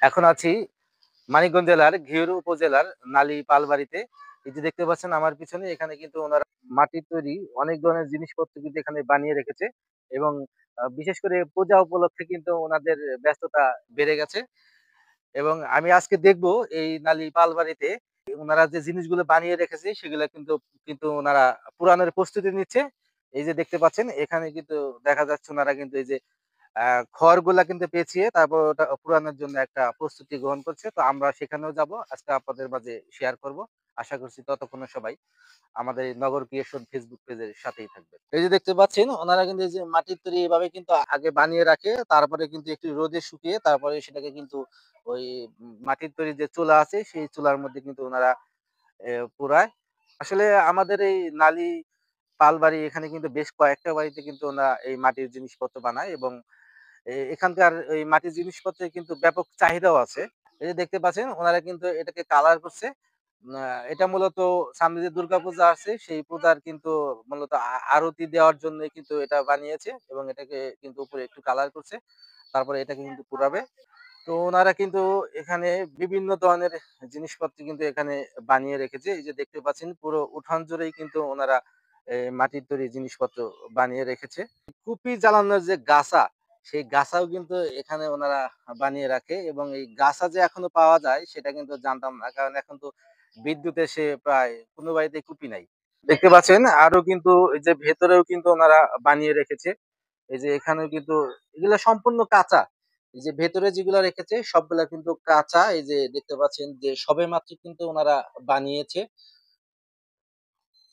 এখন আছি মানিকগঞ্জ জেলার ঘিওর উপজেলার নালী পালবাড়িতে। এই যে দেখতে পাচ্ছেন আমার পিছনে, এখানে কিন্তু ওনারা মাটির তৈরি অনেক ধরনের জিনিসপত্র কিন্তু এখানে বানিয়ে রেখেছে। এবং বিশেষ করে পূজা উপলক্ষে কিন্তু ওনাদের ব্যস্ততা বেড়ে গেছে। এবং আমি আজকে দেখব এই নালী পালবাড়িতে ওনারা যে জিনিসগুলো বানিয়ে রেখেছে সেগুলো কিন্তু কিন্তু ওনারা পুরানোর প্রস্তুতি নিচ্ছে। এই যে দেখতে পাচ্ছেন এখানে কিন্তু দেখা যাচ্ছে ওনারা কিন্তু এই যে খড়গুলা কিন্তু পেঁচিয়ে তারপর ওটা পুরানোর জন্য একটা প্রস্তুতি গ্রহণ করছে। তো আমরা সেখানেও যাব। আজকে আপনাদের মাঝে শেয়ার করব। আশা করছি ততক্ষণে সবাই আমাদের এই নগর ক্রিয়েশন ফেসবুক পেজের সাথেই থাকবেন। এই যে দেখতে পাচ্ছেন ওনারা কিন্তু এই যে মাটির তৈরি এভাবে কিন্তু আগে বানিয়ে রাখে। তারপরে কিন্তু একটু রোদে শুকিয়ে তারপরে সেটাকে কিন্তু ওই মাটির তৈরি যে চুলা আছে সেই চুলার মধ্যে কিন্তু ওনারা পুরায়। আসলে আমাদের এই নালী পালবাড়ি এখানে কিন্তু বেশ কয়েকটা বাড়িতে কিন্তু ওনারা এই মাটির জিনিসপত্র বানায়। এবং এখানকার এই মাটির জিনিসপত্রের কিন্তু ব্যাপক চাহিদাও আছে। এই যে দেখতে পাচ্ছেন ওনারা কিন্তু এটাকে কালার করছে। এটা মূলত সামনে যে দুর্গাপূজা আছে সেই পূজার কিন্তু মূলত আরতি দেওয়ার জন্যই কিন্তু এটা বানিয়েছে এবং এটাকে কিন্তু উপরে একটু কালার করছে। তারপরে এটাকে কিন্তু পুড়াবে। তো ওনারা কিন্তু এখানে বিভিন্ন ধরনের জিনিসপত্র কিন্তু এখানে বানিয়ে রেখেছে। এই যে দেখতে পাচ্ছেন পুরো উঠান জুড়েই কিন্তু ওনারা মাটির তৈরি জিনিসপত্র বানিয়ে রেখেছে। কুপি জ্বালানোর যে গাছা, সেই গাছাও কিন্তু এখানে ওনারা বানিয়ে রাখে। এবং এই গাছা যে এখনো পাওয়া যায় সেটা কিন্তু জানতাম না। কারণ এখন তো বিদ্যুৎ এসে প্রায় কোনো বাড়িতে কুপি নাই। দেখতে পাচ্ছেন আরো কিন্তু এই যে ভেতরেও কিন্তু ওনারা বানিয়ে রেখেছে। এই যে এখানেও কিন্তু এগুলা সম্পূর্ণ কাঁচা। এই যে ভেতরে যেগুলা রেখেছে সবগুলা কিন্তু কাঁচা। এই যে দেখতে পাচ্ছেন যে সবেমাত্র কিন্তু ওনারা বানিয়েছে।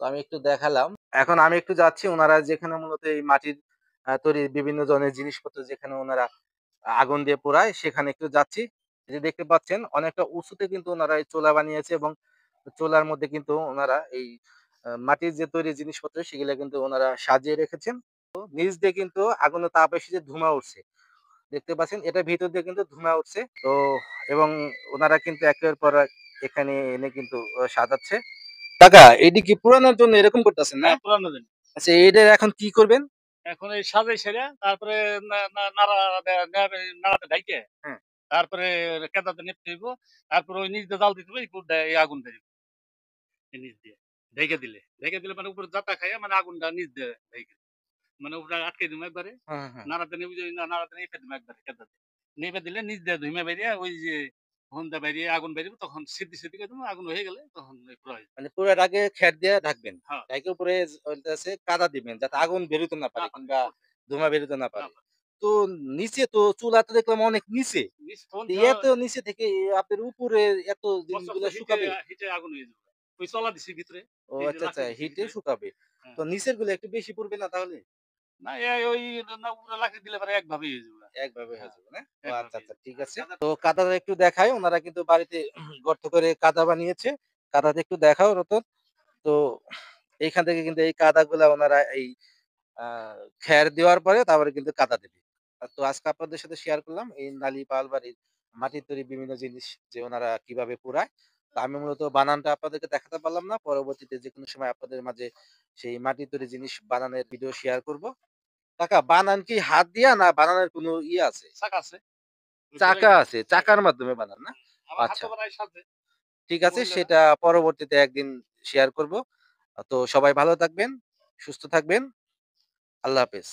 তো আমি একটু দেখালাম। এখন আমি একটু যাচ্ছি ওনারা যেখানে মূলত এই মাটির তৈরি বিভিন্ন ধরনের জিনিসপত্র যেখানে ওনারা আগুন দিয়ে পোড়ায় সেখানে একটু যাচ্ছি। এই যে দেখতে পাচ্ছেন অনেকটা উঁচুতে কিন্তু ওনারা এই চুলা বানিয়েছে এবং চুলার মধ্যে কিন্তু ওনারা এই মাটির যে তৈরি জিনিসপত্র সেগুলা কিন্তু ওনারা সাজিয়ে রেখেছেন। নিচ দিয়ে কিন্তু আগুনের তাপ এসে যে ধোঁয়া উঠছে। দেখতে পাচ্ছেন এটার ভিতর দিয়ে কিন্তু ধোঁয়া উঠছে। তো এবং ওনারা কিন্তু একের পর এক এখানে এনে কিন্তু সাজাচ্ছে। কাকা এটি কি পুরানোর জন্য এরকম করতেছেন না? হ্যাঁ, পুরানো দিন। আচ্ছা এটার এখন কি করবেন? এখন এই সাজাই সেরে তারপরে নাড়াতে ঢাইকে হ্যাঁ। তারপরে কেদাতে নেপতে হইব। তারপরে ওই নিচ দিয়ে জাল দিতে হবে, এই পুর দেয় এই আগুন দেয় এই নিচ দিয়ে। ঢেকে দিলে। ঢেকে দিলে মানে উপরে জাতা খাইয়া মানে আগুনটা নিচ দিয়ে ঢেকে। মানে উপরে আটকে দিমু একবারে। হ্যাঁ, হ্যাঁ। নাড়াতে নিবি যদি নাড়াতে নেপে দিমু একবারে কেদাতে। নেপে দিলে নিচ দিয়ে ধুইমা বেরিয়ে ওই যে হোন্দা বেরিয়ে আগুন বেরিয়ে তখন সিদ্ধি, সিদ্ধি করে দিমু। আগুন হয়ে গেলে তখন ওই পুরা হয়ে যাবে। মানে পুরার আগে খের দিয়ে ঢাকবেন। হ্যাঁ, ঢাকে উপরে হইতাছে কাদা দিবেন যাতে আগুন বেরোতে না না পারে পারে কিংবা উপরে ধোঁয়া বেরোতে না না পারে। পারে। তো নিচে তো চুলা তো দেখলাম অনেক নিচে। নিচ তখন তো এত নিচে থেকে আপনার উপরে এত বস্তা জিনিসগুলা বস্তা হিটে শুকাবে? হিটে আগুন হয়ে যাবে। ওই চলা দিছি ভিতরে। ও এই যে আচ্ছা, আচ্ছা লাকড়ি দিছি হিটে ভিতরে। শুকাবে। তো হ্যাঁ। নিচের গুলো একটু বেশি পড়বে না তাহলে? না ওই না উপরে লাকড়ি দিলে পরে একভাবেই হয়ে যাবে। একভাবে হয়ে হ্যাঁ, যাবে না? ও আচ্ছা, একভাবেই হয়ে আচ্ছা যাবে। ঠিক আর আছে। কাদা তো কাদাটা একটু দেখাই। উনারা কিন্তু বাড়িতে গর্ত করে কাদা বানিয়েছে। কাদাটা একটু দেখাও রতন। তো এইখান থেকে কিন্তু এই কাদাগুলা উনারা এই আ খ্যার দেওয়ার পরে তারপরে কিন্তু কাদা দেবে। তো আজকে আপনাদের সাথে শেয়ার করলাম এই নালী পালবাড়ির মাটির তৈরি বিভিন্ন জিনিস যে ওনারা কিভাবে পুড়ায়। তো আমি মূলত বানানটা আপনাদেরকে দেখাতে পারলাম না। পরবর্তীতে যেকোনো সময় আপনাদের মাঝে সেই মাটির তৈরি জিনিস বানানোর ভিডিও শেয়ার করব। কাকা বানান কি হাত দিয়া না বানানোর কোনো ইয়ে আছে? চাক আছে। ওই ঘুরাই চাকা দিলে আছে। চাকা। চাকার মাধ্যমে বানান না? আবার আচ্ছা। হাতও বানায় সাথে ঠিক আছে মহিলারা। সেটা পরবর্তীতে একদিন শেয়ার করব। তো সবাই ভালো থাকবেন, সুস্থ থাকবেন। আল্লাহ হাফেজ।